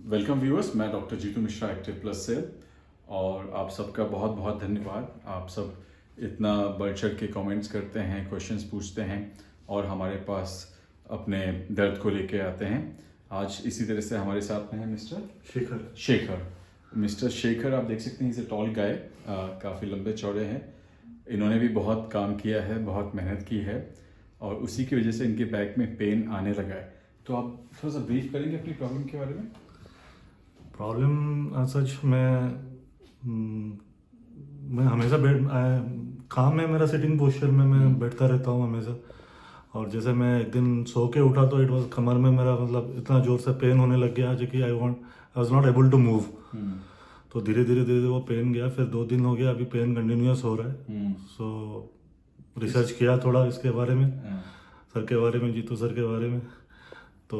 Welcome viewers, मैं doctor Jeetu Mishra active plus से। और आप सबका बहुत बहुत धन्यवाद। आप सब इतना बढ़ चढ़ के कमेंट्स करते हैं, क्वेश्चंस पूछते हैं और हमारे पास अपने दर्द को लेके आते हैं। आज इसी तरह से हमारे साथ में है मिस्टर शेखर। मिस्टर शेखर आप देख सकते हैं, इसे टॉल गाय, काफ़ी लंबे चौड़े हैं। इन्होंने भी बहुत काम किया है, बहुत मेहनत की है और उसी की वजह से इनके बैक में पेन आने लगा है। तो आप थोड़ा सा ब्रीफ करेंगे अपनी प्रॉब्लम के बारे में? प्रॉब्लम सच मैं हमेशा काम है मेरा सिटिंग पोस्चर में, मैं बैठता रहता हूँ हमेशा। और जैसे मैं एक दिन सो के उठा तो कमर में मेरा मतलब इतना ज़ोर से पेन होने लग गया जो कि I was not able to move. तो धीरे धीरे वो पेन गया, फिर 2 दिन हो गया, अभी पेन कंटिन्यूस हो रहा है। सो रिसर्च किया थोड़ा इसके बारे में, सर के बारे में, जीतू सर के बारे में। तो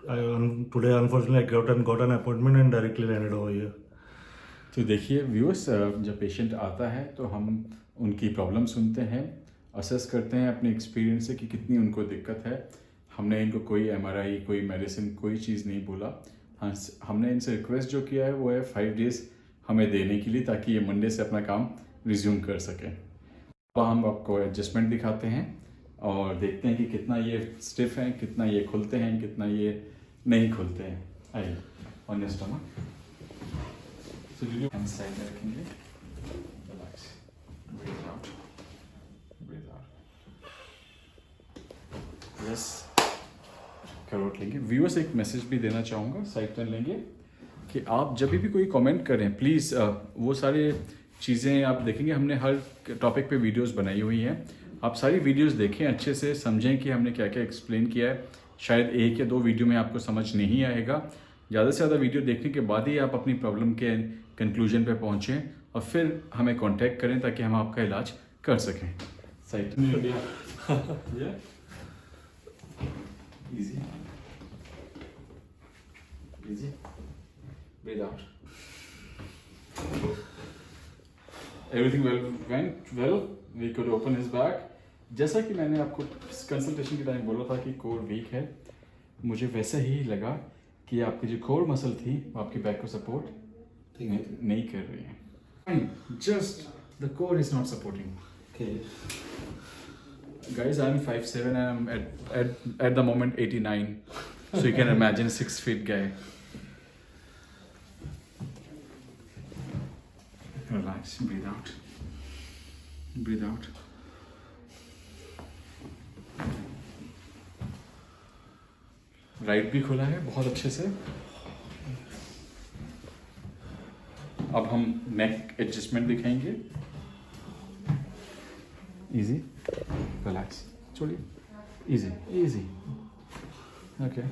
today unfortunately I got an appointment and directly landed over here. तो देखिए व्यूअर्स, जब पेशेंट आता है तो हम उनकी प्रॉब्लम सुनते हैं, असेस करते हैं अपने एक्सपीरियंस से कि कितनी उनको दिक्कत है। हमने इनको कोई MRI, कोई मेडिसिन, कोई चीज़ नहीं बोला। हमने इनसे रिक्वेस्ट जो किया है वो है 5 डेज़ हमें देने के लिए, ताकि ये मंडे से अपना काम रिज्यूम कर सकें। अब हम आपको एडजस्टमेंट दिखाते हैं और देखते हैं कि कितना ये स्टिफ हैं, कितना ये खुलते हैं, कितना ये नहीं खुलते हैं। आइए on your stomach, so hand side में रखेंगे, relax, breathe out, breathe out, yes, कैरोट लेंगे। व्यूअर्स, एक मैसेज भी देना चाहूँगा, साइड टर्न लेंगे, कि आप जब भी कोई कमेंट करें प्लीज़ वो सारी चीज़ें आप देखेंगे, हमने हर टॉपिक पे वीडियोस बनाई हुई हैं। आप सारी वीडियोस देखें, अच्छे से समझें कि हमने क्या क्या एक्सप्लेन किया है। शायद 1 या 2 वीडियो में आपको समझ नहीं आएगा। ज़्यादा से ज़्यादा वीडियो देखने के बाद ही आप अपनी प्रॉब्लम के कंक्लूजन पे पहुँचें और फिर हमें कांटेक्ट करें ताकि हम आपका इलाज कर सकें। Side easy, easy, breathe out. Everything went well. We could open his back. जैसा कि मैंने आपको कंसल्टेशन के टाइम बोला था कि कोर वीक है, मुझे वैसा ही लगा कि आपकी जो कोर मसल थी वो आपकी बैक को सपोर्ट नहीं कर रही है। Just the core is not supporting. Okay. Guys, I'm 5'7" and I'm at the moment 89. So you can imagine 6 feet guy. Relax, breathe out. Breathe out. Right भी खुला है बहुत अच्छे से। अब हम नेक एडजस्टमेंट दिखाएंगे। इजी, रिलैक्स, छोड़िए, इजी इजी, ओके।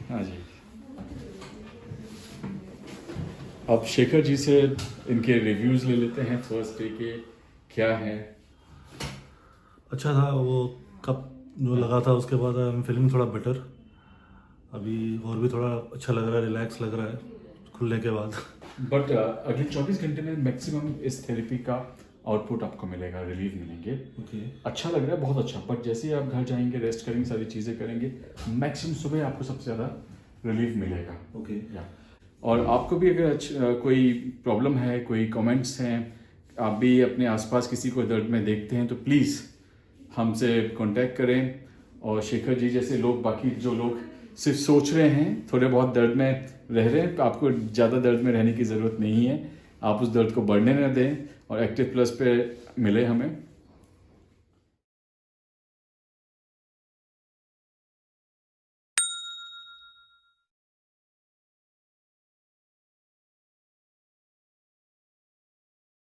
हाँ जी, अब शेखर जी से इनके रिव्यूज़ ले लेते हैं फर्स्ट डे के, क्या है। अच्छा था वो कप जो लगा था, उसके बाद आई एम फीलिंग थोड़ा बेटर। अभी और भी थोड़ा अच्छा लग रहा है, रिलैक्स लग रहा है खुलने के बाद। बट अगले 24 घंटे में मैक्सिमम इस थेरेपी का आउटपुट आपको मिलेगा, रिलीफ मिलेंगे। ओके। अच्छा लग रहा है, बहुत अच्छा। बट जैसे ही आप घर जाएंगे, रेस्ट करेंगे, सारी चीज़ें करेंगे, मैक्सिमम सुबह आपको सबसे ज़्यादा रिलीफ मिलेगा। ओके। या और आपको भी अगर कोई प्रॉब्लम है, कोई कमेंट्स हैं, आप भी अपने आसपास किसी को दर्द में देखते हैं तो प्लीज़ हमसे कांटेक्ट करें। और शेखर जी जैसे लोग, बाकी जो लोग सिर्फ सोच रहे हैं, थोड़े बहुत दर्द में रह रहे हैं, तो आपको ज़्यादा दर्द में रहने की ज़रूरत नहीं है। आप उस दर्द को बढ़ने न दें और एक्टिव प्लस पे मिले हमें।